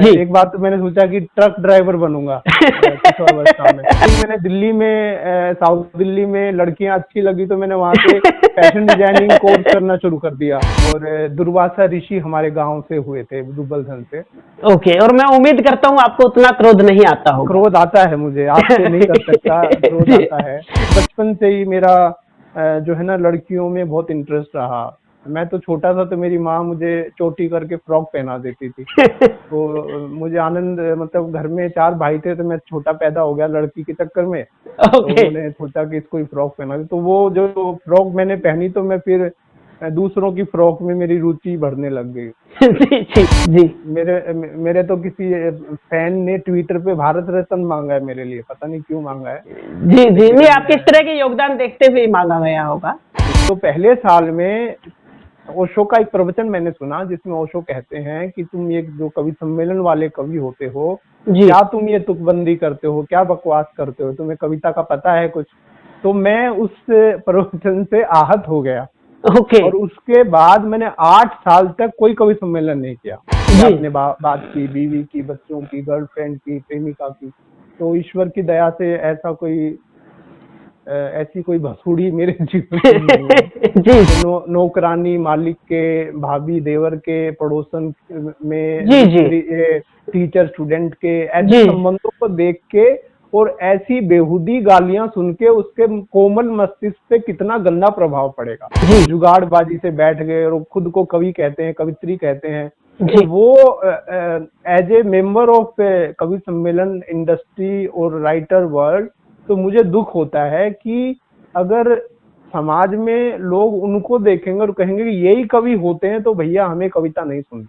एक बार तो मैंने सोचा कि ट्रक ड्राइवर बनूंगा किशोरावस्था में। मैंने दिल्ली में, साउथ दिल्ली में लड़कियां अच्छी लगी तो मैंने वहां से फैशन डिजाइनिंग कोर्स करना शुरू कर दिया। और दुर्वासा ऋषि हमारे गांव से हुए थे, दुबलधन से। ओके, और मैं उम्मीद करता हूँ आपको उतना क्रोध नहीं आता होगा। क्रोध आता है मुझे, आपसे नहीं कर सकता, क्रोध आता है। बचपन से ही मेरा जो है ना लड़कियों में बहुत इंटरेस्ट रहा। मैं तो छोटा था तो मेरी माँ मुझे चोटी करके फ्रॉक पहना देती थी। तो मुझे आनंद, मतलब घर में 4 भाई थे तो मैं छोटा पैदा हो गया लड़की के चक्कर में। तो उन्होंने सोचा कि इसको ही फ्रॉक पहना दे। तो वो जो फ्रॉक मैंने पहनी तो मैं फिर दूसरों की फ्रॉक में मेरी रुचि बढ़ने लग गई। जी। मेरे तो किसी फैन ने ट्विटर पे भारत रत्न मांगा है मेरे लिए, पता नहीं क्यों मांगा है। जी नहीं, आप किस तरह के योगदान देखते हुए मांगा गया होगा? तो पहले साल में ओशो का एक प्रवचन मैंने सुना जिसमें ओशो कहते हैं कि तुम ये जो कवि सम्मेलन वाले कवि होते हो, क्या तुम ये तुकबंदी करते हो, क्या बकवास करते हो, तुम्हें कविता का पता है कुछ? तो मैं उस प्रवचन से आहत हो गया। और उसके बाद मैंने 8 साल तक कोई कवि सम्मेलन नहीं किया। अपने बात की, बीवी की, बच्चों की, गर्लफ्रेंड की, प्रेमिका की। तो ईश्वर की दया से ऐसी कोई भसूड़ी मेरे जीवन में नहीं है। नौकरानी, मालिक के, भाभी देवर के, पड़ोसन में, टीचर स्टूडेंट के, ऐसे संबंधों को देख के और ऐसी बेहुदी गालियां सुन के उसके कोमल मस्तिष्क पे कितना गंदा प्रभाव पड़ेगा। जुगाड़बाजी से बैठ गए और खुद को कवि कहते हैं, कवित्री कहते हैं। तो वो एज ए मेंबर ऑफ कवि सम्मेलन इंडस्ट्री और राइटर वर्ल्ड, तो मुझे दुख होता है कि अगर समाज में लोग उनको देखेंगे और कहेंगे कि यही कवि होते हैं तो भैया हमें कविता नहीं सुननी।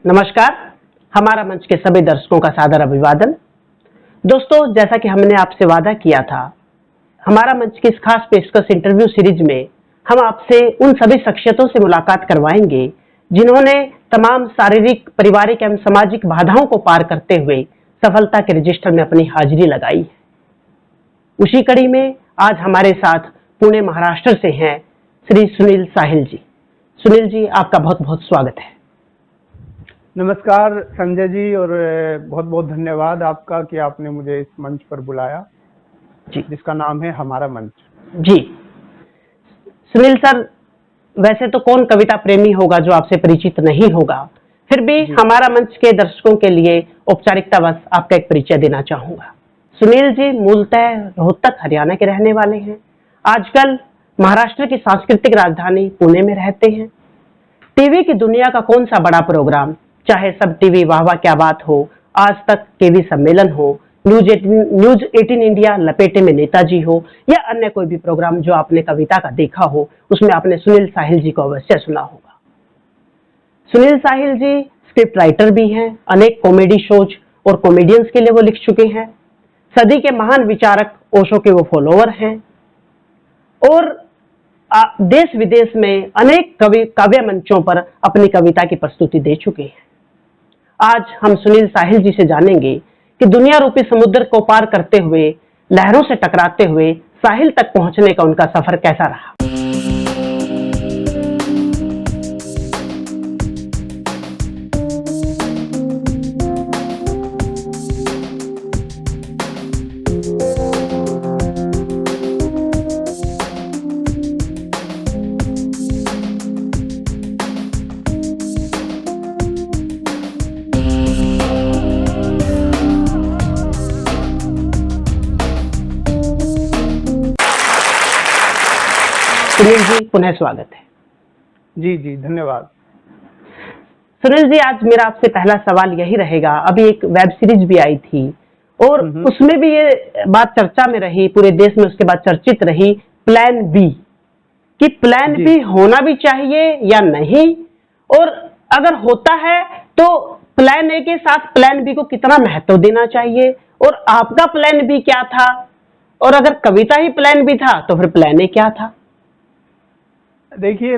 नमस्कार, हमारा मंच के सभी दर्शकों का सादर अभिवादन। दोस्तों, जैसा कि हमने आपसे वादा किया था, हमारा मंच की इस खास पेशकश इंटरव्यू सीरीज में हम आपसे उन सभी शख्सियतों से मुलाकात करवाएंगे जिन्होंने तमाम शारीरिक, पारिवारिक एवं सामाजिक बाधाओं को पार करते हुए सफलता के रजिस्टर में अपनी हाजिरी लगाई है। उसी कड़ी में आज हमारे साथ पुणे, महाराष्ट्र से हैं श्री सुनील साहिल जी। सुनील जी, आपका बहुत बहुत स्वागत है। नमस्कार संजय जी, और बहुत बहुत धन्यवाद आपका कि आपने मुझे इस मंच पर बुलाया जी, जिसका नाम है हमारा मंच। जी सुनील सर, वैसे तो कौन कविता प्रेमी होगा जो आपसे परिचित नहीं होगा, फिर भी हमारा मंच के दर्शकों के लिए औपचारिकता बस आपका एक परिचय देना चाहूंगा। सुनील जी मूलतः रोहतक, हरियाणा के रहने वाले हैं। आजकल महाराष्ट्र की सांस्कृतिक राजधानी पुणे में रहते हैं। टीवी की दुनिया का कौन सा बड़ा प्रोग्राम, चाहे सब टीवी वाह वाह क्या बात हो, आज तक टीवी सम्मेलन हो, न्यूज 18 इंडिया, लपेटे में नेताजी हो, या अन्य कोई भी प्रोग्राम जो आपने कविता का देखा हो, उसमें आपने सुनील साहिल जी को अवश्य सुना होगा। सुनील साहिल जी स्क्रिप्ट राइटर भी हैं, अनेक कॉमेडी शोज और कॉमेडियंस के लिए वो लिख चुके हैं। सदी के महान विचारक ओशो के वो फॉलोअर हैं और देश विदेश में अनेक काव्य मंचों पर अपनी कविता की प्रस्तुति दे चुके हैं। आज हम सुनील साहिल जी से जानेंगे कि दुनिया रूपी समुद्र को पार करते हुए, लहरों से टकराते हुए साहिल तक पहुंचने का उनका सफर कैसा रहा। सुनील जी, पुनः स्वागत है। जी जी, धन्यवाद। सुनील जी, आज मेरा आपसे पहला सवाल यही रहेगा, अभी एक वेब सीरीज भी आई थी और उसमें भी ये बात चर्चा में रही, पूरे देश में उसके बाद चर्चित रही, प्लान बी, कि प्लान बी होना भी चाहिए या नहीं, और अगर होता है तो प्लान ए के साथ प्लान बी को कितना महत्व देना चाहिए, और आपका प्लान बी क्या था, और अगर कविता ही प्लान बी था तो फिर प्लान ए क्या था? देखिए,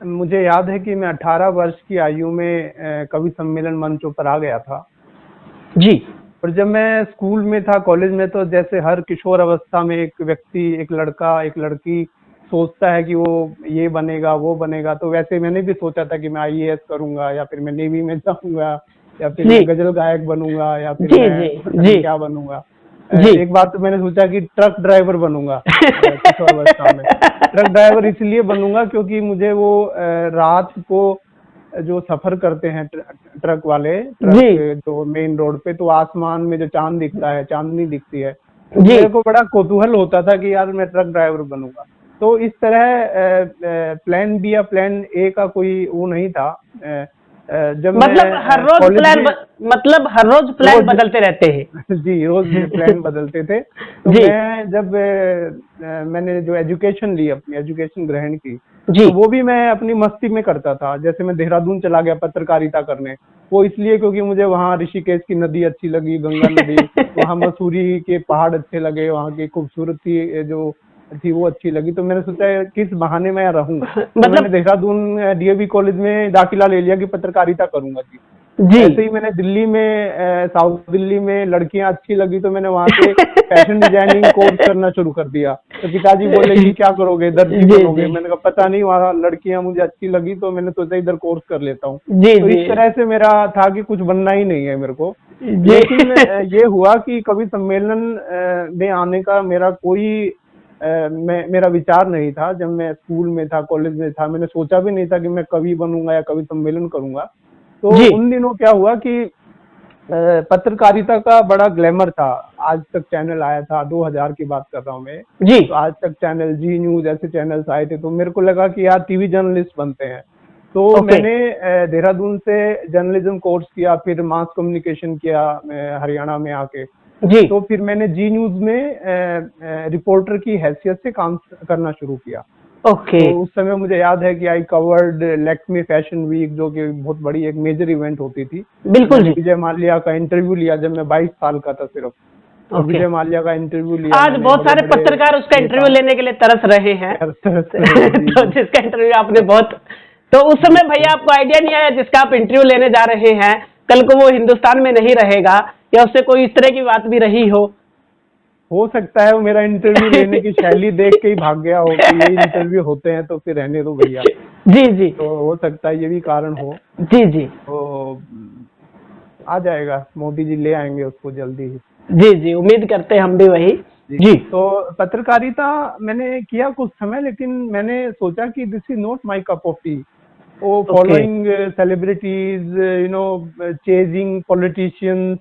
मुझे याद है कि मैं 18 वर्ष की आयु में कवि सम्मेलन मंचों पर आ गया था। जी और जब मैं स्कूल में था, कॉलेज में, तो जैसे हर किशोर अवस्था में एक व्यक्ति, एक लड़का, एक लड़की सोचता है कि वो ये बनेगा, वो बनेगा। तो वैसे मैंने भी सोचा था कि मैं आईएएस करूंगा, या फिर मैं नेवी में जाऊंगा, या फिर जी मैं गजल गायक बनूंगा, या फिर जी मैं जी पता नहीं जी क्या बनूंगा। जी एक बार तो मैंने सोचा कि ट्रक ड्राइवर बनूंगा किशोर अवस्था में। ट्रक ड्राइवर इसलिए बनूंगा क्योंकि मुझे वो रात को जो सफर करते हैं ट्रक वाले, जी ट्रक जो मेन रोड पे, तो आसमान में जो चांद दिखता है, चांदनी दिखती है, तो जी मेरे को बड़ा कौतूहल होता था कि यार मैं ट्रक ड्राइवर बनूंगा। तो इस तरह प्लान बी या प्लान ए का कोई वो नहीं था। जब मतलब हर मैं रोज कॉलेज प्लान में मतलब हर रोज प्लान रोज बदलते रहते हैं। जी, रोज प्लान बदलते थे। तो जी मैं जब मैंने जो एजुकेशन ली, अपनी एजुकेशन ग्रहण की, जी तो वो भी मैं अपनी मस्ती में करता था। जैसे मैं देहरादून चला गया पत्रकारिता करने, वो इसलिए क्योंकि मुझे वहाँ ऋषिकेश की नदी अच्छी लगी, गंगा नदी, वहाँ मसूरी के पहाड़ अच्छे लगे, वहाँ की खूबसूरती जो थी वो अच्छी लगी। तो मैंने सोचा किस बहाने मैं रहूं, तो मैंने मतलब देहरादून डीएवी कॉलेज में दाखिला ले लिया कि पत्रकारिता करूंगा जी। जी ऐसे ही मैंने दिल्ली में साउथ दिल्ली में लड़कियां अच्छी लगी, तो मैंने वहां से फैशन डिजाइनिंग कोर्स करना शुरू कर दिया। तो पिताजी बोले कि क्या करोगे, दर्जी जी बनोगे? जी मैंने कहा पता नहीं, वहां लड़कियां मुझे अच्छी लगी तो मैंने सोचा इधर कोर्स कर लेता हूँ। जी तो जी इस तरह से मेरा था कि कुछ बनना ही नहीं है मेरे को। जी लेकिन ये हुआ कि कवि सम्मेलन में आने का मेरा कोई मेरा विचार नहीं था। जब मैं स्कूल में था, कॉलेज में था, मैंने सोचा भी नहीं था कि मैं कवि बनूंगा या कवि सम्मेलन करूंगा। तो जी उन दिनों क्या हुआ कि पत्रकारिता का बड़ा ग्लैमर था। आज तक चैनल आया था, 2000 की बात कर रहा हूँ मैं। जी तो आज तक चैनल, जी न्यूज, ऐसे चैनल्स आए थे। तो मेरे को लगा कि यार टीवी जर्नलिस्ट बनते हैं। तो ओके मैंने देहरादून से जर्नलिज्म कोर्स किया, फिर मास कम्युनिकेशन किया हरियाणा में आके। जी तो फिर मैंने जी न्यूज में रिपोर्टर की हैसियत से काम करना शुरू किया। ओके तो उस समय मुझे याद है कि I covered Lakme fashion week, जो कि बहुत बड़ी एक मेजर इवेंट होती थी। तो बिल्कुल मैंने जी विजय माल्या का इंटरव्यू लिया जब मैं 22 साल का था सिर्फ। तो ओके। विजय माल्या का इंटरव्यू लिया आज मैंने, बहुत बड़े सारे बड़े पत्रकार उसका इंटरव्यू नेताओं लेने के लिए तरस रहे हैं। तरस रहे हैं। जी तो जी जिसका इंटरव्यू आपने बहुत, तो उस जी समय भैया आपको आइडिया नहीं आया जिसका आप इंटरव्यू लेने जा रहे हैं कल को वो हिंदुस्तान में नहीं रहेगा, या उससे कोई इस तरह की बात भी रही हो सकता है वो मेरा इंटरव्यू लेने की शैली देख के ही भाग गया हो कि ये इंटरव्यू होते हैं तो फिर रहने दो भैया। जी जी तो हो सकता है ये भी कारण हो। जी जी तो आ जाएगा, मोदी जी ले आएंगे उसको जल्दी ही। जी जी, उम्मीद करते हैं हम भी वही। जी। जी तो पत्रकारिता मैंने किया कुछ समय, लेकिन मैंने सोचा कि this is not my cup of tea. वो okay following celebrities, chasing politicians,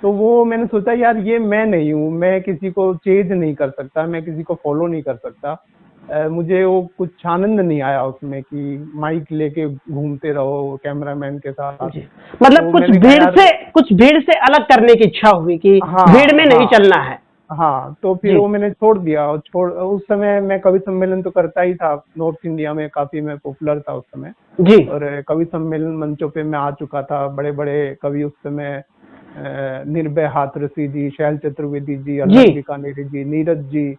तो वो मैंने सोचा यार ये मैं नहीं हूँ, मैं किसी को चेज नहीं कर सकता, मैं किसी को फॉलो नहीं कर सकता। मुझे वो कुछ आनंद नहीं आया उसमें कि माइक लेके घूमते रहो कैमरामैन के साथ। जी, मतलब तो मैंने कहा यार, कुछ भीड़ से अलग करने की इच्छा हुई कि भीड़ हाँ में नहीं हाँ चलना है। हाँ, तो फिर जी वो मैंने छोड़ दिया। और उस समय मैं कवि सम्मेलन तो करता ही था, नॉर्थ इंडिया में काफी मैं पॉपुलर था उस समय। जी और कवि सम्मेलन मंचों पे मैं आ चुका था। बड़े बड़े कवि उस समय निर्भय हाथरसी जी, शैल चतुर्वेदी जी, जी अल्लाह बीकानेरी जी, नीरज जी,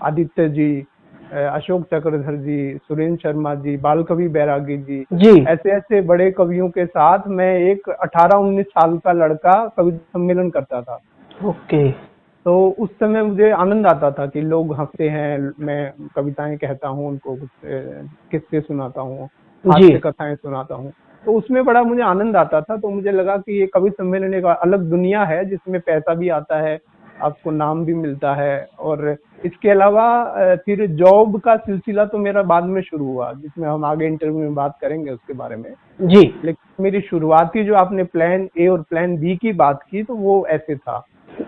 आदित्य जी, अशोक चक्रधर जी, सुरेंद्र शर्मा जी, बाल कवि बैरागी जी, जी ऐसे ऐसे बड़े कवियों के साथ मैं एक 18-19 साल का लड़का कवि सम्मेलन करता था। ओके तो उस समय मुझे आनंद आता था कि लोग हंसते हैं, मैं कविताएं कहता हूँ, उनको कुछ किस्से सुनाता हूँ, जी हास्य कथाएं सुनाता हूँ। तो उसमें बड़ा मुझे आनंद आता था। तो मुझे लगा कि ये कवि सम्मेलन एक अलग दुनिया है जिसमें पैसा भी आता है, आपको नाम भी मिलता है। और इसके अलावा फिर जॉब का सिलसिला तो मेरा बाद में शुरू हुआ, जिसमें हम आगे इंटरव्यू में बात करेंगे उसके बारे में। जी लेकिन मेरी शुरुआती जो आपने प्लान ए और प्लान बी की बात की, तो वो ऐसे था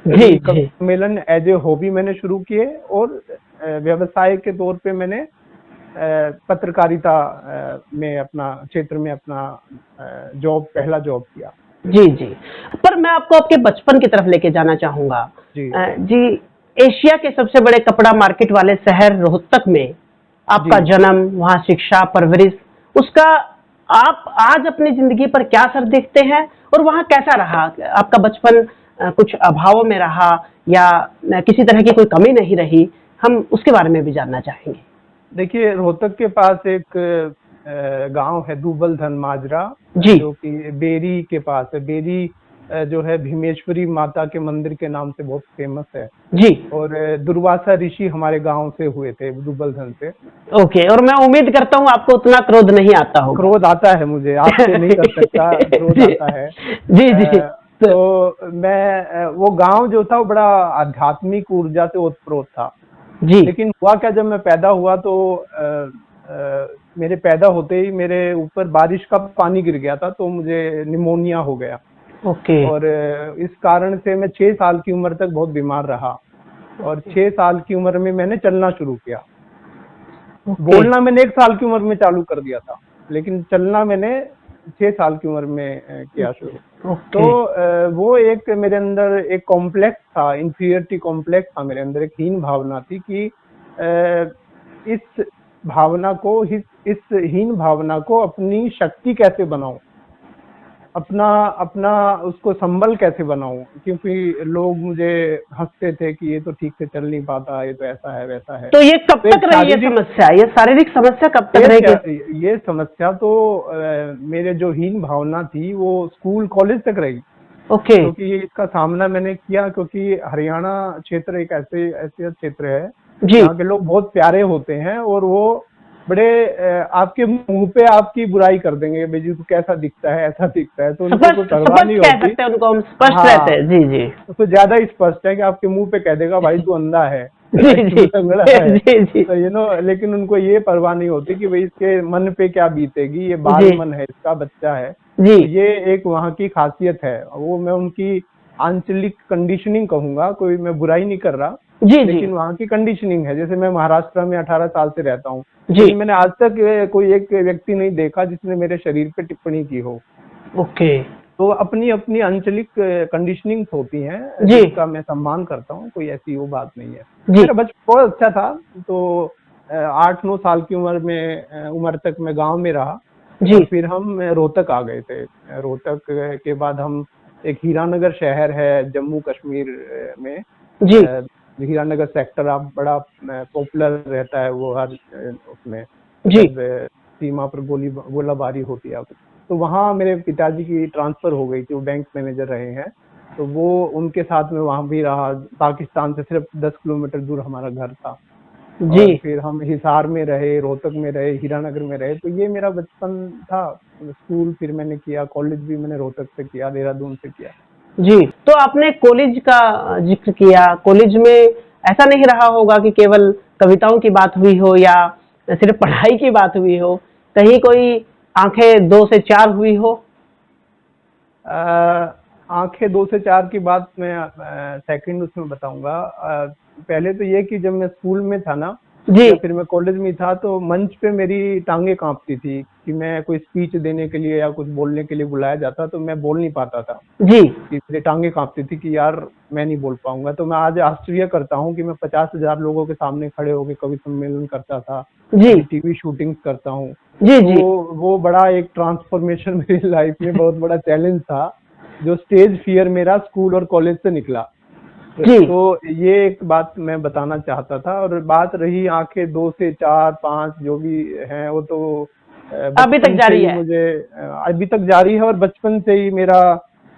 जी कि कवि जी सम्मेलन एज ए हॉबी मैंने शुरू किए, और व्यवसाय के तौर पे मैंने पत्रकारिता में अपना क्षेत्र में अपना पहला जॉब किया। जी जी, पर मैं आपको आपके बचपन की तरफ लेके जाना चाहूंगा। जी जी, एशिया के सबसे बड़े कपड़ा मार्केट वाले शहर रोहतक में आपका जी। जन्म, वहाँ शिक्षा, परवरिश, उसका आप आज अपनी जिंदगी पर क्या असर देखते हैं, और वहाँ कैसा रहा आपका बचपन? कुछ अभावों में रहा या किसी तरह की कोई कमी नहीं रही? हम उसके बारे में भी जानना चाहेंगे। देखिए, रोहतक के पास एक गांव है दूबलधन माजरा, जी जो कि बेरी के पास है। बेरी जो है भीमेश्वरी माता के मंदिर के नाम से बहुत फेमस है। जी। और दुर्वासा ऋषि हमारे गांव से हुए थे, दूबलधन से। ओके, और मैं उम्मीद करता हूँ आपको उतना क्रोध नहीं आता होगा। क्रोध आता है मुझे, आपसे नहीं कर सकता, क्रोध जी आता है। जी जी। तो मैं वो गांव जो था वो बड़ा आध्यात्मिक ऊर्जा से ओतप्रोत था। जी लेकिन हुआ क्या, जब मैं पैदा हुआ तो मेरे पैदा होते ही मेरे ऊपर बारिश का पानी गिर गया था, तो मुझे निमोनिया हो गया। ओके और इस कारण से मैं 6 साल की उम्र तक बहुत बीमार रहा। और 6 साल की उम्र में मैंने चलना शुरू किया। बोलना मैंने 1 साल की उम्र में चालू कर दिया था, लेकिन चलना मैंने 6 साल की उम्र में किया शुरू। तो वो एक मेरे अंदर एक कॉम्प्लेक्स था, इंफीरियरिटी कॉम्प्लेक्स था मेरे अंदर, एक हीन भावना थी कि इस भावना को, इस हीन भावना को अपनी शक्ति कैसे बनाऊं, अपना अपना उसको संबल कैसे बनाऊं। क्योंकि लोग मुझे हंसते थे कि ये तो ठीक से चल नहीं पाता, ये तो ऐसा है वैसा है। तो ये कब तो तक रही है समस्या? ये शारीरिक समस्या कब तक रहेगी? ये समस्या तो मेरे जो हीन भावना थी वो स्कूल कॉलेज तक रही। ओके क्योंकि इसका सामना मैंने किया, क्योंकि हरियाणा क्षेत्र एक ऐसे क्षेत्र है जी जहाँ के लोग बहुत प्यारे होते हैं, और वो बड़े आपके मुंह पे आपकी बुराई कर देंगे, भाई जी तू कैसा दिखता है, ऐसा दिखता है। तो उनको कोई स्पष्ट परवाह नहीं कह होती। सकते हैं उनको हम, स्पष्ट हाँ, रहते हैं। जी जी तो ज्यादा ही स्पष्ट है कि आपके मुंह पे कह देगा भाई तू अंधा है, जी जी तू लंगड़ा है। जी जी तो लेकिन उनको ये परवाह नहीं होती कि भाई इसके मन पे क्या बीतेगी, ये बाल मन है, इसका बच्चा है। जी तो ये एक वहाँ की खासियत है। वो मैं उनकी आंचलिक कंडीशनिंग कहूंगा, कोई मैं बुराई नहीं कर रहा, जी लेकिन वहाँ की कंडीशनिंग है। जैसे मैं महाराष्ट्र में 18 साल से रहता हूँ, जी लेकिन मैंने आज तक कोई एक व्यक्ति नहीं देखा जिसने मेरे शरीर पे टिप्पणी की हो। ओके तो अपनी अपनी आंचलिक कंडीशनिंग होती हैं, जी जिसका मैं सम्मान करता हूँ, कोई ऐसी वो बात नहीं है। जी मेरा बचपन बहुत अच्छा था। तो 8-9 साल की उम्र तक मैं गांव में रहा। जी और फिर हम रोहतक आ गए थे। रोहतक के बाद हम, एक हीरानगर शहर है जम्मू कश्मीर में, जी हीरानगर सेक्टर आप बड़ा पॉपुलर रहता है वो, हर उसमें जी जब सीमा पर गोलाबारी होती है। तो वहाँ मेरे पिताजी की ट्रांसफर हो गई थी, वो बैंक मैनेजर रहे हैं। तो वो उनके साथ में वहाँ भी रहा। पाकिस्तान से सिर्फ 10 किलोमीटर दूर हमारा घर था। जी और फिर हम हिसार में रहे, रोहतक में रहे, हीरानगर में रहे। तो ये मेरा बचपन था। स्कूल फिर मैंने किया, कॉलेज भी मैंने रोहतक से किया, देहरादून से किया। जी। तो आपने कॉलेज का जिक्र किया, कॉलेज में ऐसा नहीं रहा होगा कि केवल कविताओं की बात हुई हो या सिर्फ पढ़ाई की बात हुई हो, कहीं कोई आंखें 2 से 4 हुई हो? आंखें 2 से 4 की बात मैं सेकंड उसमें बताऊंगा। पहले तो ये कि जब मैं स्कूल में था ना, जी या फिर मैं कॉलेज में था, तो मंच पे मेरी टांगे कांपती थी कि मैं कोई स्पीच देने के लिए या कुछ बोलने के लिए बुलाया जाता तो मैं बोल नहीं पाता था। जी कि मेरी टांगे कांपती थी कि यार मैं नहीं बोल पाऊंगा। तो मैं आज आश्चर्य करता हूँ कि मैं 50,000 लोगों के सामने खड़े होकर कवि सम्मेलन करता था, जी टीवी शूटिंग करता हूँ। जी जी तो वो बड़ा एक ट्रांसफॉर्मेशन मेरी लाइफ में बहुत बड़ा चैलेंज था, जो स्टेज फियर मेरा स्कूल और कॉलेज से निकला। जी तो ये एक बात मैं बताना चाहता था। और बात रही आंखें 2 से 4, 5 जो भी हैं, वो तो अभी तक बचपन से जारी ही है। मुझे अभी तक जारी है। और बचपन से ही मेरा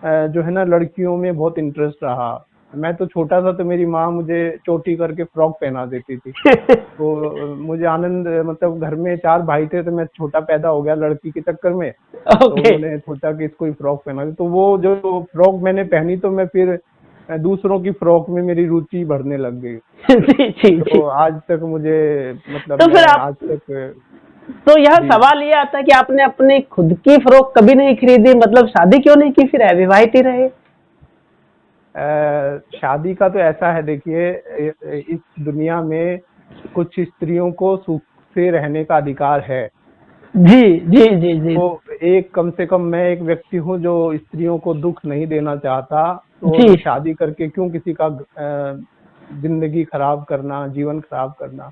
जो है ना, लड़कियों में बहुत इंटरेस्ट रहा। मैं तो छोटा था तो मेरी माँ मुझे चोटी करके फ्रॉक पहना देती थी। तो मुझे आनंद, मतलब घर में 4 भाई थे, तो मैं छोटा पैदा हो गया लड़की के चक्कर में। तो ओके उन्होंने सोचा कि इसको ही फ्रॉक पहना दे। तो वो जो फ्रॉक मैंने पहनी, तो मैं फिर दूसरों की फ्रॉक में मेरी रुचि बढ़ने लग गई। जी जी जी। तो आज तक मुझे, मतलब तो फिर मैं आप, आज तक तो यह जी। सवाल ये आता है कि आपने अपनी खुद की फ्रॉक कभी नहीं खरीदी, मतलब शादी क्यों नहीं की, फिर अविवाहित ही रहे? शादी का तो ऐसा है, देखिए, इस दुनिया में कुछ स्त्रियों को सुख से रहने का अधिकार है। जी जी जी जी तो एक, कम से कम मैं एक व्यक्ति हूँ जो स्त्रियों को दुख नहीं देना चाहता। जी तो शादी करके क्यों किसी का जिंदगी खराब करना, जीवन खराब करना।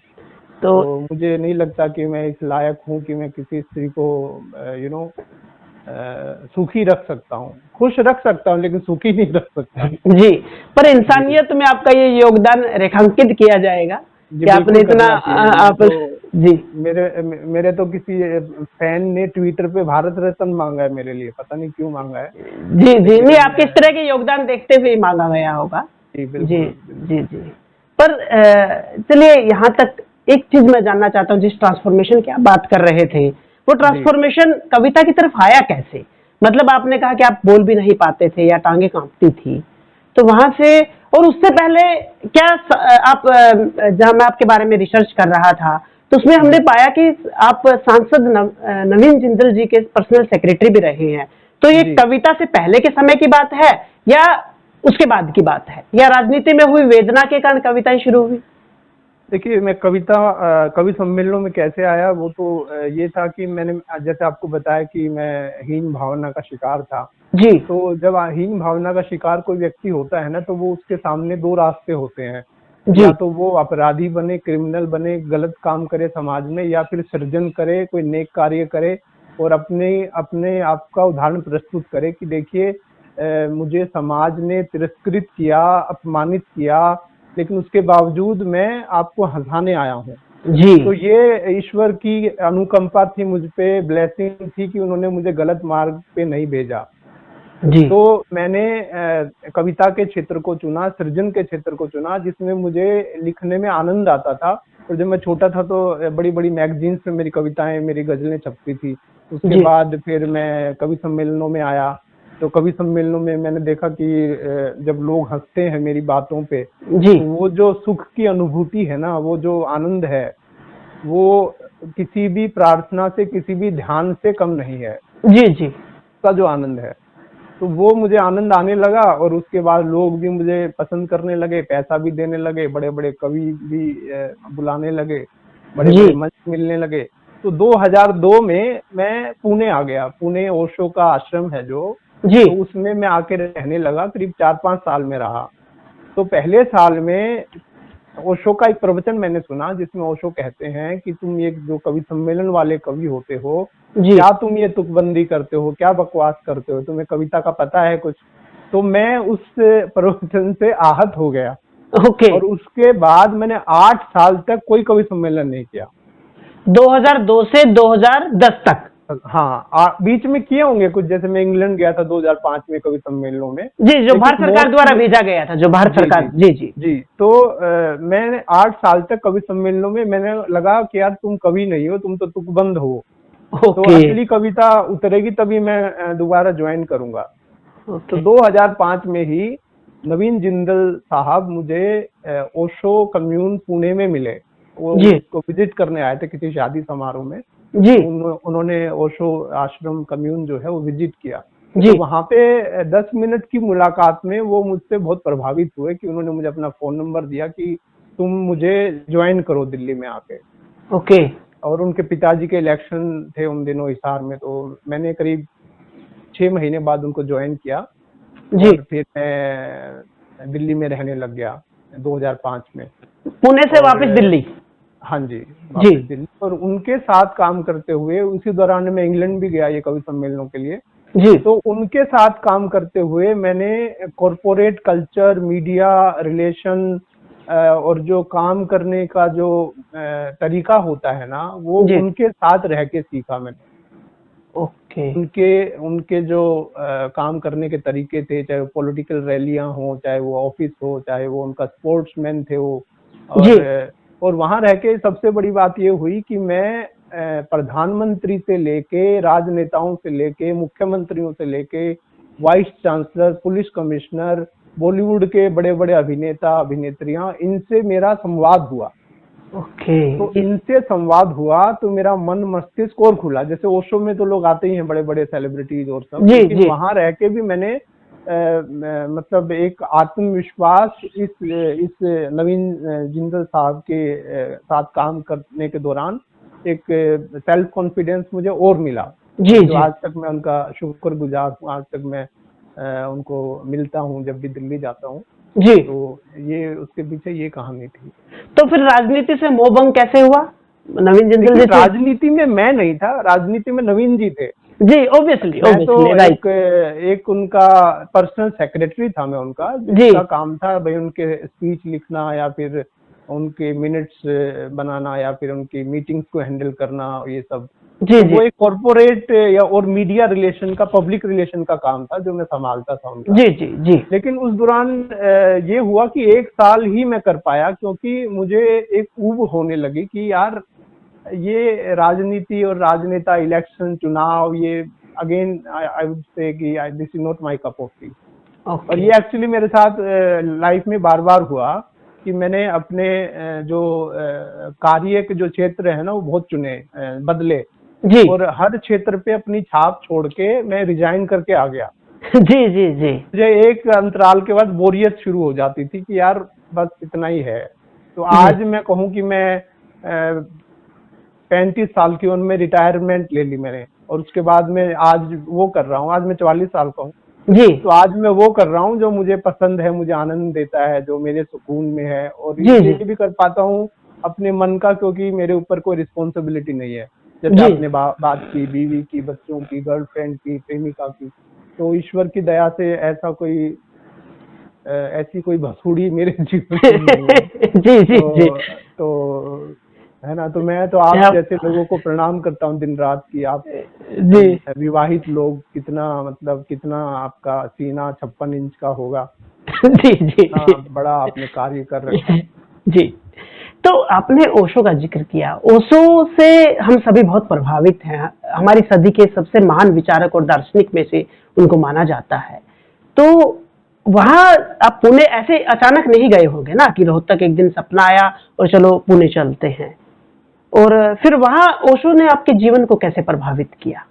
तो तो मुझे नहीं लगता कि मैं इस लायक हूँ कि मैं किसी स्त्री को सुखी रख सकता हूँ। खुश रख सकता हूँ, लेकिन सुखी नहीं रख सकता। जी, पर इंसानियत में आपका ये योगदान रेखांकित किया जाएगा जी, कि आपने बिल्कुल इतना करना चाहिए। आप मैं तो जी मेरे तो किसी फैन ने ट्विटर पे भारत रत्न मांगा है मेरे लिए, पता नहीं क्यों मांगा है। जी जी, नहीं लेकिन आप किस तरह के योगदान देखते हुए मांगा गया होगा। जी जी बिल्कुल। जी जी। पर चलिए यहाँ तक एक चीज मैं जानना चाहता हूँ, जिस ट्रांसफॉर्मेशन की आप बात कर रहे थे, वो जी ट्रांसफॉर्मेशन कविता की तरफ आया कैसे? मतलब आपने कहा कि आप बोल भी नहीं पाते थे या टांगे कांपती थी, तो वहां से, और उससे पहले क्या आप जहाँ मैं आपके बारे में रिसर्च कर रहा था, तो उसमें हमने जी पाया कि आप सांसद नवीन जिंदल जी के पर्सनल सेक्रेटरी भी रहे हैं। तो ये जी। कविता से पहले के समय की बात है या उसके बाद की बात है, या राजनीति में हुई वेदना के कारण कविताएं शुरू हुई? देखिए, मैं कवि सम्मेलनों में कैसे आया, वो तो ये था कि मैंने जैसे आपको बताया कि मैं हीन भावना का शिकार था। जी तो जब हीन भावना का शिकार कोई व्यक्ति होता है ना, तो वो उसके सामने दो रास्ते होते हैं। जी या तो वो अपराधी बने, क्रिमिनल बने, गलत काम करे समाज में, या फिर सृजन करे, कोई नेक कार्य करे और अपने अपने आप का उदाहरण प्रस्तुत करे कि देखिए मुझे समाज ने तिरस्कृत किया, अपमानित किया, लेकिन उसके बावजूद मैं आपको हंसाने आया हूँ। जी तो ये ईश्वर की अनुकंपा थी मुझ पे, ब्लेसिंग थी कि उन्होंने मुझे गलत मार्ग पे नहीं भेजा। जी तो मैंने कविता के क्षेत्र को चुना, सृजन के क्षेत्र को चुना, जिसमें मुझे लिखने में आनंद आता था। और जब मैं छोटा था तो बड़ी बड़ी मैगजीन्स में मेरी कविताएं, मेरी गजलें छपती थी। उसके जी बाद फिर मैं कवि सम्मेलनों में आया। तो कवि सम्मेलनों में मैंने देखा कि जब लोग हंसते हैं मेरी बातों पे, जी तो वो जो सुख की अनुभूति है ना, वो जो आनंद है, वो किसी भी प्रार्थना से, किसी भी ध्यान से कम नहीं है। जी जी का जो आनंद है, तो वो मुझे आनंद आने लगा। और उसके बाद लोग भी मुझे पसंद करने लगे, पैसा भी देने लगे, बड़े बड़े कवि भी बुलाने लगे, बड़े जी बड़े मंच मिलने लगे। तो 2002 में मैं पुणे आ गया। पुणे ओशो का आश्रम है जो, जी तो उसमें मैं आके रहने लगा। करीब 4-5 साल में रहा। तो पहले साल में ओशो का एक प्रवचन मैंने सुना, जिसमें ओशो कहते हैं कि तुम ये जो कवि सम्मेलन वाले कवि होते हो, जी क्या तुम ये तुकबंदी करते हो, क्या बकवास करते हो, तुम्हें कविता का पता है कुछ? तो मैं उस प्रवचन से आहत हो गया। ओके। और उसके बाद मैंने 8 साल तक कोई कवि सम्मेलन नहीं किया। 2002 से 2010 तक? हाँ, बीच में किए होंगे कुछ, जैसे मैं इंग्लैंड गया था 2005 में कवि सम्मेलनों में। जी, जो लेकिन भारत सरकार द्वारा भेजा गया था, जो भारत जी सरकार, जी जी जी जी। तो मैंने 8 साल तक कवि सम्मेलनों में, मैंने लगा कि यार तुम कवि नहीं हो, तुम तो तुकबंद हो। तो ओके असली कविता उतरेगी तभी मैं दोबारा ज्वाइन करूंगा। तो ओके 2005 में ही नवीन जिंदल साहब मुझे ओशो कम्यून पुणे में मिले। वो जी उसको विजिट करने आए थे किसी शादी समारोह में। जी तो उन्होंने ओशो आश्रम कम्यून जो है वो विजिट किया। जी तो वहां पे 10 मिनट की मुलाकात में वो मुझसे बहुत प्रभावित हुए कि उन्होंने मुझे अपना फोन नंबर दिया कि तुम मुझे ज्वाइन करो दिल्ली में आके। ओके और उनके पिताजी के इलेक्शन थे उन दिनों हिसार में, तो मैंने करीब 6 महीने बाद उनको ज्वाइन किया। जी। और फिर मैं दिल्ली में रहने लग गया 2005 में। पुणे से और वापस दिल्ली? हाँ जी, जी वापस दिल्ली। और उनके साथ काम करते हुए उसी दौरान मैं इंग्लैंड भी गया ये कवि सम्मेलनों के लिए। जी तो उनके साथ काम करते हुए मैंने कॉरपोरेट कल्चर, मीडिया रिलेशन और जो काम करने का जो तरीका होता है ना, वो जी उनके साथ रह के सीखा मैंने। ओके उनके उनके जो काम करने के तरीके थे, चाहे वो पॉलिटिकल रैलियां हो, चाहे वो ऑफिस हो, चाहे वो उनका स्पोर्ट्समैन थे वो। जी और वहां रह के सबसे बड़ी बात ये हुई कि मैं प्रधानमंत्री से लेके, राजनेताओं से लेके, मुख्यमंत्रियों से लेके, vice chancellor, police commissioner, Bollywood के बड़े बड़े अभिनेता अभिनेत्रियां, इनसे मेरा संवाद हुआ। ओके तो इनसे संवाद हुआ तो मेरा मन मस्तिष्क और खुला। जैसे ओशो में तो लोग आते ही हैं बड़े बड़े सेलिब्रिटीज और सब, जी लेकिन जी वहां रह के भी मैंने मतलब एक आत्मविश्वास इस नवीन जिंदल साहब के साथ काम करने के दौरान एक सेल्फ कॉन्फिडेंस मुझे और मिला। जी जो जी आज तक मैं उनका शुक्रगुजार हूँ। आज तक मैं उनको मिलता हूँ जब भी दिल्ली जाता हूँ। जी। तो ये उसके पीछे ये कहानी थी। तो फिर राजनीति से मोह भंग कैसे हुआ? नवीन जिंदल जी थे? राजनीति में मैं नहीं था, राजनीति में नवीन जी थे। जी, ऑब्वियसली मैं तो राइट। एक उनका पर्सनल सेक्रेटरी था मैं उनका, जी जिसका काम था भाई उनके स्पीच लिखना या फिर उनके मिनट्स बनाना या फिर उनकी मीटिंग्स को हैंडल करना, ये सब। जी तो जी वो एक कॉरपोरेट या और मीडिया रिलेशन का, पब्लिक रिलेशन का काम था जो मैं संभालता था उनका। जी जी जी लेकिन उस दौरान ये हुआ कि 1 साल ही मैं कर पाया, क्योंकि मुझे एक ऊब होने लगी कि यार ये राजनीति और राजनेता, इलेक्शन, चुनाव, ये अगेन आई वुड से कि this is not my cup of T. और ओके ये एक्चुअली मेरे साथ लाइफ में बार बार हुआ कि मैंने अपने जो कार्य के जो क्षेत्र है ना वो बहुत चुने, बदले, जी और हर क्षेत्र पे अपनी छाप छोड़ के मैं रिजाइन करके आ गया। जी जी जी मुझे एक अंतराल के बाद बोरियत शुरू हो जाती थी कि यार बस इतना ही है। तो जी आज मैं कहूँ कि मैं 35 साल की उम्र में रिटायरमेंट ले ली मैंने, और उसके बाद मैं आज वो कर रहा हूँ। आज मैं 44 साल का हूँ। जी तो आज मैं वो कर रहा हूँ जो मुझे पसंद है, मुझे आनंद देता है, जो मेरे सुकून में है, और जी इसलिए जी भी कर पाता हूँ अपने मन का, क्योंकि मेरे ऊपर कोई रिस्पॉन्सिबिलिटी नहीं है। जैसे जी आपने बात की बीवी की, बच्चों की, गर्लफ्रेंड की, प्रेमिका की, तो ईश्वर की दया से ऐसा कोई ऐसी कोई भसूड़ी मेरे जीवन में नहीं है। जी जी जी तो है ना, तो मैं तो आप आप- जैसे लोगों को प्रणाम करता हूँ दिन रात की। आप जी विवाहित लोग, कितना मतलब कितना आपका सीना 56 इंच का होगा, जी जी इतना जी बड़ा आपने कार्य कर रखा है। जी तो आपने ओशो का जिक्र किया। ओशो से हम सभी बहुत प्रभावित हैं। हमारी सदी के सबसे महान विचारक और दार्शनिक में से उनको माना जाता है। तो वहाँ आप पुणे ऐसे अचानक नहीं गए होंगे ना कि रोहतक एक दिन सपना आया और चलो पुणे चलते हैं। और फिर वहाँ ओशो ने आपके जीवन को कैसे प्रभावित किया?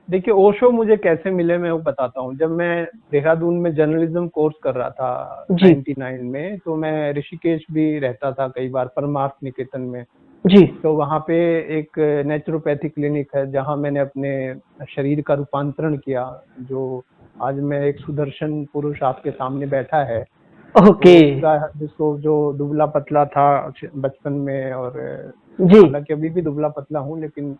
देखिए, ओशो मुझे कैसे मिले मैं वो बताता हूँ। जब मैं देहरादून में जर्नलिज्म कोर्स कर रहा था जी 99 में, तो मैं ऋषिकेश भी रहता था कई बार, परमार्थ निकेतन में। जी तो वहाँ पे एक नेचुरोपैथी क्लिनिक है जहाँ मैंने अपने शरीर का रूपांतरण किया, जो आज मैं एक सुदर्शन पुरुष आपके सामने बैठा है। ओके तो उसका, जिसको जो दुबला पतला था बचपन में, और जी हालांकि अभी भी दुबला पतला हूँ, लेकिन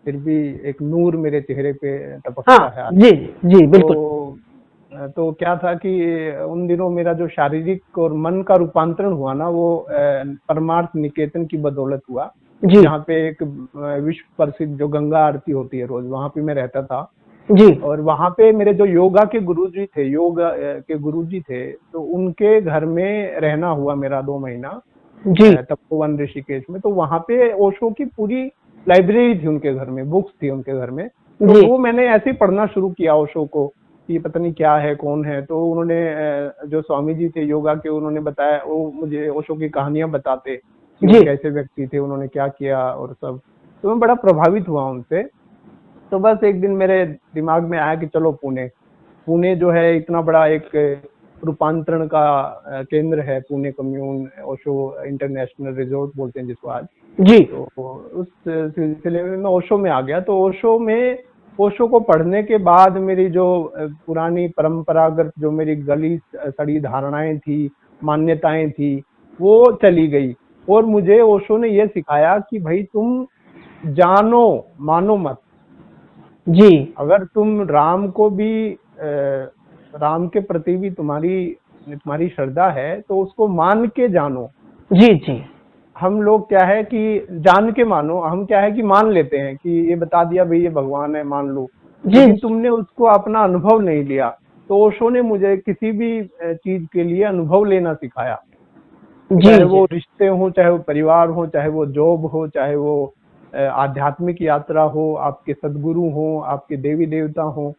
फिर भी एक नूर मेरे चेहरे पे हाँ टपकता है आज। जी जी बिल्कुल तो क्या था कि उन दिनों मेरा जो शारीरिक और मन का रूपांतरण हुआ ना, वो परमार्थ निकेतन की बदौलत हुआ, जी जहाँ पे एक विश्व प्रसिद्ध जो गंगा आरती होती है रोज, वहां पे मैं रहता था। जी और वहां पे मेरे जो योगा के गुरुजी थे, के गुरुजी थे, तो उनके घर में रहना हुआ मेरा 2 महीना जी तपोवन ऋषिकेश में। तो वहां पे ओशो की पूरी लाइब्रेरी थी उनके घर में, बुक्स थी उनके घर में। तो जी वो मैंने ऐसे ही पढ़ना शुरू किया ओशो को, कि पता नहीं क्या है, कौन है। तो उन्होंने जो स्वामी जी थे योगा के, उन्होंने बताया, वो मुझे ओशो की कहानियां बताते कि वो जी कैसे व्यक्ति थे, उन्होंने क्या किया और सब। तो मैं बड़ा प्रभावित हुआ उनसे। तो बस एक दिन मेरे दिमाग में आया कि चलो पुणे। पुणे जो है इतना बड़ा एक रूपांतरण का केंद्र है, Pune commune, Osho international resort बोलते हैं जिसको आज। जी तो उस सिलसिले में मैं ओशो में आ गया। तो ओशो को पढ़ने के बाद मेरी जो पुरानी परंपरागत जो मेरी गली सड़ी धारणाएं थी, मान्यताएं थी, वो चली गई। और मुझे ओशो ने ये सिखाया कि भाई तुम जानो, मानो मत। जी अगर तुम राम को भी राम के प्रति भी तुम्हारी श्रद्धा है, तो उसको मान के जानो। जी जी हम लोग क्या है कि जान के मानो, हम क्या है कि मान लेते हैं कि ये बता दिया भाई ये भगवान है, मान लो, जी लेकिन तुमने उसको अपना अनुभव नहीं लिया। तो ओशो ने मुझे किसी भी चीज के लिए अनुभव लेना सिखाया, जी चाहे जी वो रिश्ते हो, चाहे वो परिवार हो, चाहे वो जॉब हो, चाहे वो आध्यात्मिक यात्रा हो, आपके सदगुरु हो, आपके देवी देवता हो।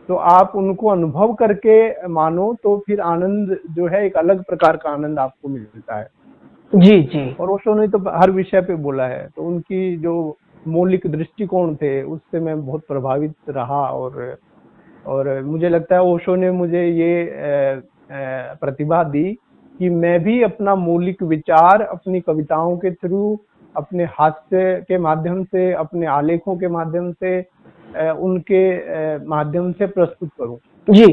तो आप उनको अनुभव करके मानो, तो फिर आनंद जो है एक अलग प्रकार का आनंद आपको मिलता है। जी जी और ओशो ने तो हर विषय पे बोला है। तो उनकी जो मौलिक दृष्टिकोण थे उससे मैं बहुत प्रभावित रहा। और मुझे लगता है ओशो ने मुझे ये प्रतिभा दी कि मैं भी अपना मौलिक विचार अपनी कविताओं के थ्रू, अपने हास्य के माध्यम से, अपने आलेखों के माध्यम से, उनके माध्यम से प्रस्तुत करूं। जी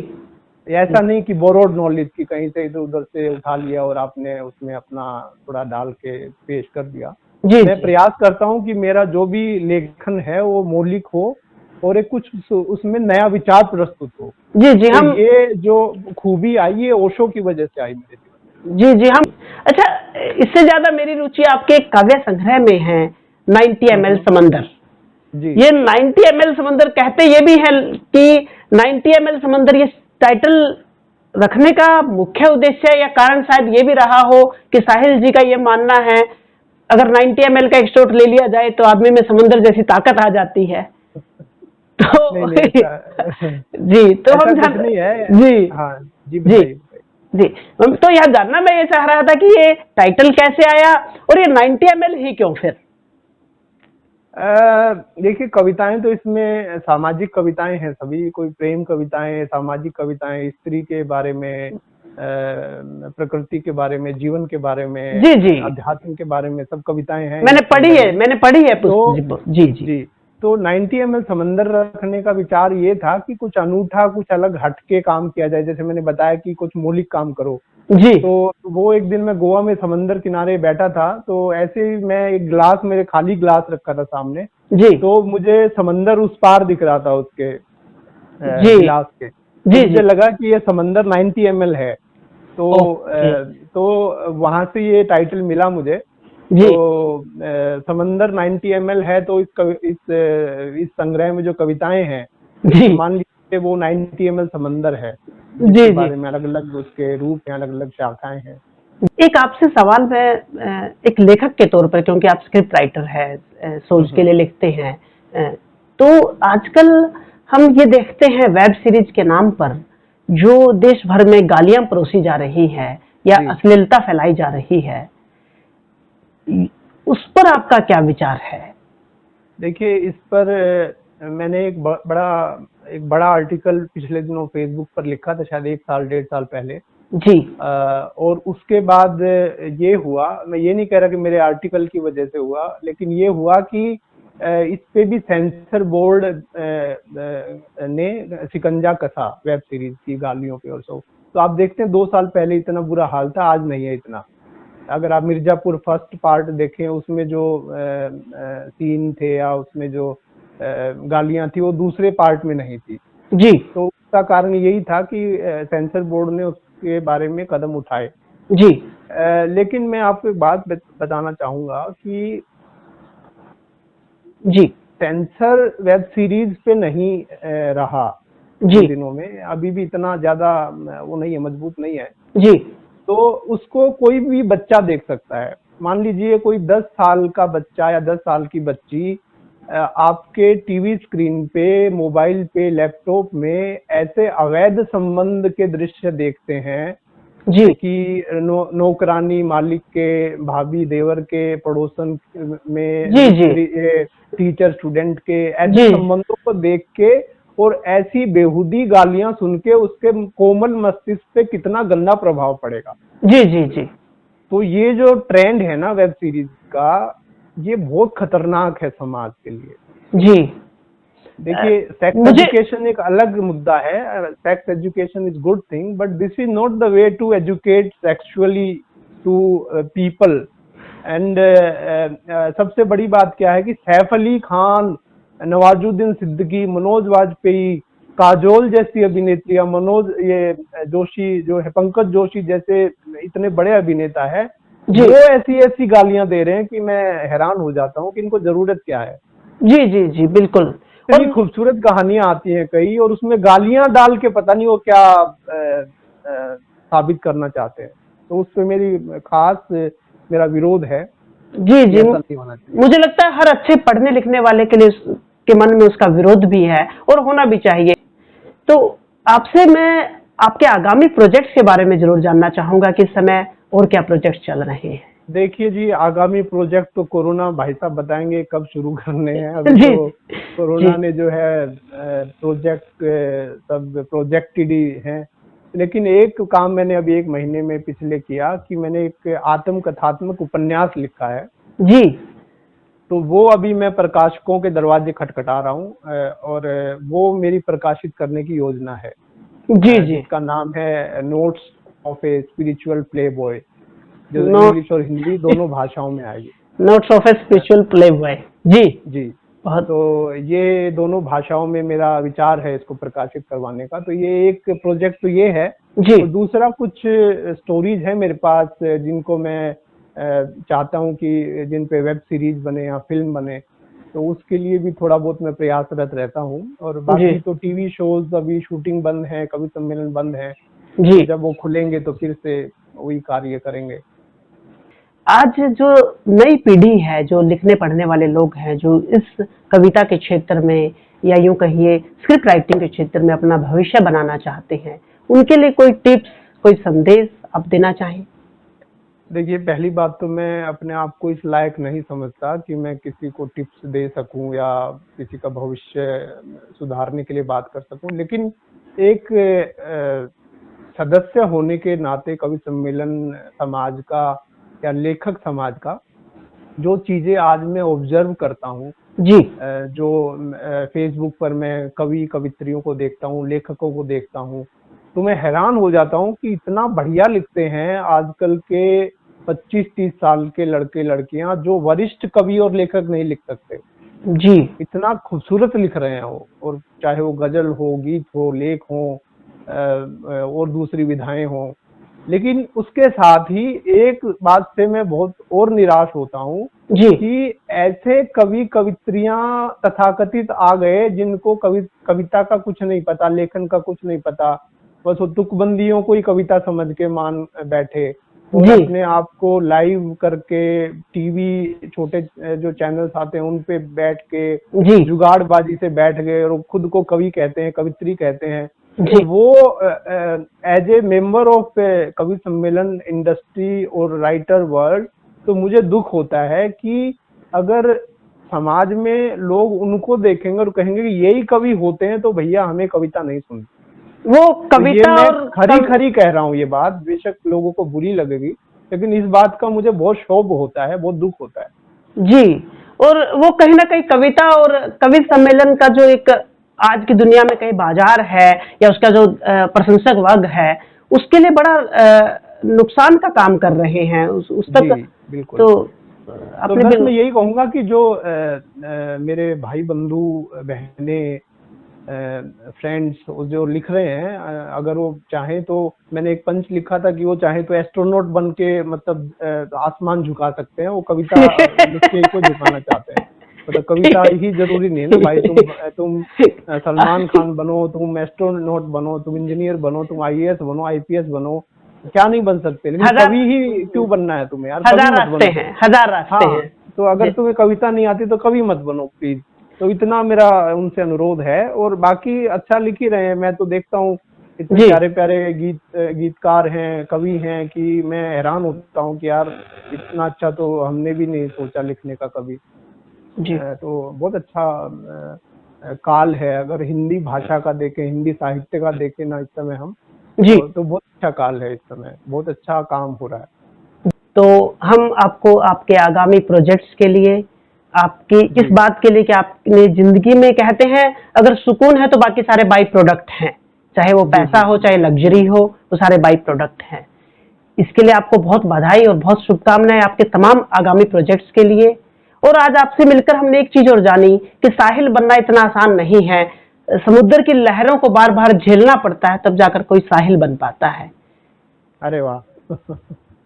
ऐसा नहीं कि बोरोड नॉलेज की कहीं से इधर उधर से उठा लिया और आपने उसमें अपना थोड़ा डाल के पेश कर दिया। जी मैं जी प्रयास करता हूं कि मेरा जो भी लेखन है वो मौलिक हो, और एक कुछ उसमें नया विचार प्रस्तुत हो। जी जी तो हम ये जो खूबी आई है ओशो की वजह से आई मेरे जीवन जी जी हम अच्छा, इससे ज्यादा मेरी रुचि आपके काव्य संग्रह में है, 90 ml समंदर। जी ये 90 ml समंदर कहते ये भी है कि 90 ml समंदर, ये टाइटल रखने का मुख्य उद्देश्य या कारण शायद ये भी रहा हो कि साहिल जी का ये मानना है अगर 90 ml का एक शॉट ले लिया जाए तो आदमी में समंदर जैसी ताकत आ जाती है। तो नहीं ऐसा जी तो ऐसा हम कुछ नहीं है। जी हाँ जी जी बताइए। जी तो यह जानना मैं ये चाह रहा था कि ये टाइटल कैसे आया और ये 90 ml ही क्यों फिर? देखिए कविताएं तो इसमें सामाजिक कविताएं हैं सभी, कोई प्रेम कविताएं, सामाजिक कविताएं, स्त्री के बारे में, प्रकृति के बारे में, जीवन के बारे में, जी जी अध्यात्म के बारे में सब कविताएं हैं। मैंने पढ़ी है तो जी जी जी तो 90 ml समंदर रखने का विचार ये था कि कुछ अनूठा, कुछ अलग हटके काम किया जाए। जैसे मैंने बताया कि कुछ मौलिक काम करो। जी तो वो एक दिन मैं गोवा में समंदर किनारे बैठा था, तो ऐसे ही मैं एक गिलास, मेरे खाली गिलास रखा था सामने, जी तो मुझे समंदर उस पार दिख रहा था उसके जी गिलास के। तो जी मुझे लगा कि ये समंदर 90 ml है। तो ओके तो वहां से ये टाइटल मिला मुझे। जी तो समंदर 90 ml है, तो इस संग्रह में जो कविताएं हैं, जी मान लीजिए वो 90 ml समंदर है, जी जिसके जी बारे में अलग अलग उसके रूप हैं, अलग अलग शाखाएं हैं। एक आपसे सवाल मैं एक लेखक के तौर पर, क्योंकि आप स्क्रिप्ट राइटर है, सोच के लिए लिखते हैं, तो आजकल हम ये देखते हैं वेब सीरीज के नाम पर जो देश भर में गालियां परोसी जा रही है या जी अश्लीलता फैलाई जा रही है, उस पर आपका क्या विचार है? देखिए इस पर मैंने एक बड़ा आर्टिकल पिछले दिनों फेसबुक पर लिखा था, शायद 1 साल 1.5 साल पहले। जी और उसके बाद ये हुआ, मैं ये नहीं कह रहा कि मेरे आर्टिकल की वजह से हुआ, लेकिन ये हुआ कि इस पे भी सेंसर बोर्ड ने शिकंजा कसा वेब सीरीज की गालियों पे और सब। तो आप देखते हैं 2 साल पहले इतना बुरा हाल था, आज नहीं है इतना। अगर आप मिर्जापुर फर्स्ट पार्ट देखें, उसमें जो सीन थे या उसमें जो गालियां थी, वो दूसरे पार्ट में नहीं थी। जी तो उसका कारण यही था कि सेंसर बोर्ड ने उसके बारे में कदम उठाए। जी लेकिन मैं आपको एक बात बताना चाहूंगा कि जी सेंसर वेब सीरीज पे नहीं रहा जी इन दिनों में, अभी भी इतना ज्यादा वो नहीं है, मजबूत नहीं है। जी तो उसको कोई भी बच्चा देख सकता है। मान लीजिए कोई 10 साल का बच्चा या 10 साल की बच्ची आपके टीवी स्क्रीन पे, मोबाइल पे, लैपटॉप में ऐसे अवैध संबंध के दृश्य देखते हैं जी कि नौकरानी मालिक के, भाभी देवर के, पड़ोसन में जी जी टीचर स्टूडेंट के, ऐसे जी संबंधों को देख के और ऐसी बेहुदी गालियां सुन के उसके कोमल मस्तिष्क पे कितना गंदा प्रभाव पड़ेगा। जी जी जी तो ये जो ट्रेंड है ना वेब सीरीज का, ये बहुत खतरनाक है समाज के लिए। जी देखिए सेक्स एजुकेशन एक अलग मुद्दा है। Sex education is good thing, but this is not the way to educate sexually to people. And सबसे बड़ी बात क्या है कि सैफ अली खान, नवाजुद्दीन सिद्दीकी, मनोज वाजपेयी, काजोल जैसी अभिनेत्रियां, ये जोशी जो है, पंकज जोशी जैसे इतने बड़े अभिनेता है, वो ऐसी ऐसी गालियां दे रहे हैं कि मैं हैरान हो जाता हूँ कि इनको जरूरत क्या है। जी जी जी बिल्कुल। इतनी खूबसूरत कहानियां आती हैं कई, और उसमें गालियां डाल के पता नहीं वो क्या साबित करना चाहते हैं। तो उस पर मेरा विरोध है। जी जी नहीं होना चाहिए। मुझे लगता है हर अच्छे पढ़ने लिखने वाले के लिए के मन में उसका विरोध भी है और होना भी चाहिए। तो आपसे मैं आपके आगामी प्रोजेक्ट्स के बारे में जरूर जानना चाहूंगा कि इस समय और क्या प्रोजेक्ट चल रहे हैं। देखिए जी, आगामी प्रोजेक्ट तो कोरोना भाई साहब बताएंगे कब शुरू करने हैं। अभी तो कोरोना ने जो है सब प्रोजेक्टेड ही हैं। लेकिन एक काम मैंने अभी 1 महीने में पिछले किया कि मैंने एक आत्मकथात्मक उपन्यास लिखा है जी। तो वो अभी मैं प्रकाशकों के दरवाजे खटखटा रहा हूँ, और वो मेरी प्रकाशित करने की योजना है। जी जी जिसका नाम है notes of a spiritual playboy, जो इंग्लिश और हिंदी दोनों भाषाओं में आएगी। Notes of a spiritual playboy. जी जी। तो ये दोनों भाषाओं में मेरा विचार है इसको प्रकाशित करवाने का। तो ये एक प्रोजेक्ट तो ये है जी। तो दूसरा कुछ स्टोरीज है मेरे पास जिनको मैं चाहता हूँ कि जिन पे वेब सीरीज बने या फिल्म बने, तो उसके लिए भी थोड़ा बहुत मैं प्रयासरत रहता हूँ। और बाकी तो टीवी शोज अभी शूटिंग बंद है, कवि सम्मेलन बंद है जी। तो जब वो खुलेंगे तो फिर से वही कार्य करेंगे। आज जो नई पीढ़ी है, जो लिखने पढ़ने वाले लोग हैं, जो इस कविता के क्षेत्र में या यूं कहिए स्क्रिप्ट राइटिंग के क्षेत्र में अपना भविष्य बनाना चाहते हैं, उनके लिए कोई टिप्स, कोई संदेश आप देना चाहें? देखिए, पहली बात तो मैं अपने आप को इस लायक नहीं समझता कि मैं किसी को टिप्स दे सकूं या किसी का भविष्य सुधारने के लिए बात कर सकूं, लेकिन एक सदस्य होने के नाते कवि सम्मेलन समाज का या लेखक समाज का जो चीजें आज मैं ऑब्जर्व करता हूँ जी। जो फेसबुक पर मैं कवि कवित्रियों को देखता हूँ, लेखकों को देखता हूँ, तो मैं हैरान हो जाता हूँ कि इतना बढ़िया लिखते हैं आजकल के 25-30 साल के लड़के लड़कियां जो वरिष्ठ कवि और लेखक नहीं लिख सकते। जी। इतना खूबसूरत लिख रहे हैं वो, और चाहे वो गजल हो, गीत हो, लेख हो और दूसरी विधाएं हो। लेकिन उसके साथ ही एक बात से मैं बहुत और निराश होता हूँ कि ऐसे कवि कवित्रियां तथाकथित आ गए जिनको कविता का कुछ नहीं पता, लेखन का कुछ नहीं पता, बस वो तुकबंदियों को ही कविता समझ के मान बैठे और अपने आप को लाइव करके टीवी छोटे जो चैनल्स आते हैं उन पे बैठ के जुगाड़बाजी से बैठ गए और खुद को कवि कहते हैं, कवित्री कहते हैं। तो वो एज ए मेंबर ऑफ कवि सम्मेलन इंडस्ट्री और राइटर वर्ल्ड, तो मुझे दुख होता है कि अगर समाज में लोग उनको देखेंगे और कहेंगे कि यही कवि होते हैं तो भैया हमें कविता नहीं सुनती। वो कविता तो और खरी कह रहा हूँ ये बात, बेशक लोगों को बुरी लगेगी, लेकिन इस बात का मुझे बहुत क्षोभ होता है, बहुत दुख होता है। जी। और वो कहीं ना कहीं कविता और कवि सम्मेलन का जो एक आज की दुनिया में कहीं बाजार है या उसका जो प्रशंसक वर्ग है, उसके लिए बड़ा नुकसान का काम कर रहे हैं उस तक। बिल्कुल। तो बस मैं यही कहूंगा कि जो मेरे भाई बंधु बहने फ्रेंड्स जो लिख रहे हैं, अगर वो चाहें तो मैंने एक पंच लिखा था कि वो चाहे तो एस्ट्रोनॉट बन के मतलब आसमान झुका सकते हैं, वो कविता लिख के को झुकाना चाहते हैं। मतलब कविता ही जरूरी नहीं है ना भाई, तुम सलमान खान बनो, तुम एस्ट्रोनॉट बनो, तुम इंजीनियर बनो, तुम IAS बनो, IPS बनो, क्या नहीं बन सकते, लेकिन कवि ही क्यों बनना है तुम्हें यार? हजार रास्ते हैं, हजार रास्ते हैं। तो अगर तुम्हें कविता नहीं आती तो कवि मत बनो प्लीज। तो इतना मेरा उनसे अनुरोध है। और बाकी अच्छा लिख ही रहे हैं, मैं तो देखता हूँ इतने प्यारे प्यारे गीतकार हैं, कवि हैं कि मैं हैरान होता हूँ कि यार इतना अच्छा तो हमने भी नहीं सोचा लिखने का कभी। तो बहुत अच्छा काल है, अगर हिंदी भाषा का देखें, हिंदी साहित्य का देखें ना इस समय हम, तो बहुत अच्छा काल है इस समय, बहुत अच्छा काम हो रहा है। तो हम आपको आपके आगामी प्रोजेक्ट्स के लिए, आपकी इस बात के लिए कि आपने जिंदगी में कहते हैं अगर सुकून है तो बाकी सारे बाई प्रोडक्ट हैं, चाहे वो पैसा हो चाहे लग्जरी हो, वो सारे बाई प्रोडक्ट हैं। इसके लिए आपको बहुत बधाई और बहुत शुभकामनाएं आपके तमाम आगामी प्रोजेक्ट्स के लिए। और आज आपसे मिलकर हमने एक चीज और जानी कि साहिल बनना इतना आसान नहीं है, समुद्र की लहरों को बार बार झेलना पड़ता है तब जाकर कोई साहिल बन पाता है। अरे वाह।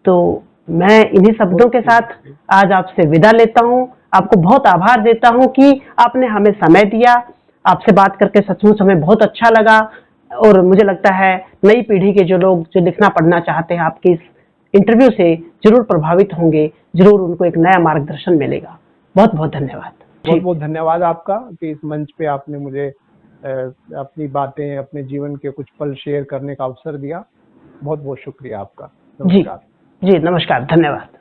तो मैं इन्हीं शब्दों के साथ आज आपसे विदा लेता हूँ। आपको बहुत आभार देता हूँ कि आपने हमें समय दिया। आपसे बात करके सचमुच हमें बहुत अच्छा लगा और मुझे लगता है नई पीढ़ी के जो लोग जो लिखना पढ़ना चाहते हैं आपके इस इंटरव्यू से जरूर प्रभावित होंगे, जरूर उनको एक नया मार्गदर्शन मिलेगा। बहुत बहुत धन्यवाद। बहुत बहुत धन्यवाद आपका कि इस मंच पे आपने मुझे अपनी बातें, अपने जीवन के कुछ पल शेयर करने का अवसर दिया। बहुत बहुत शुक्रिया आपका। जी नमस्कार, धन्यवाद।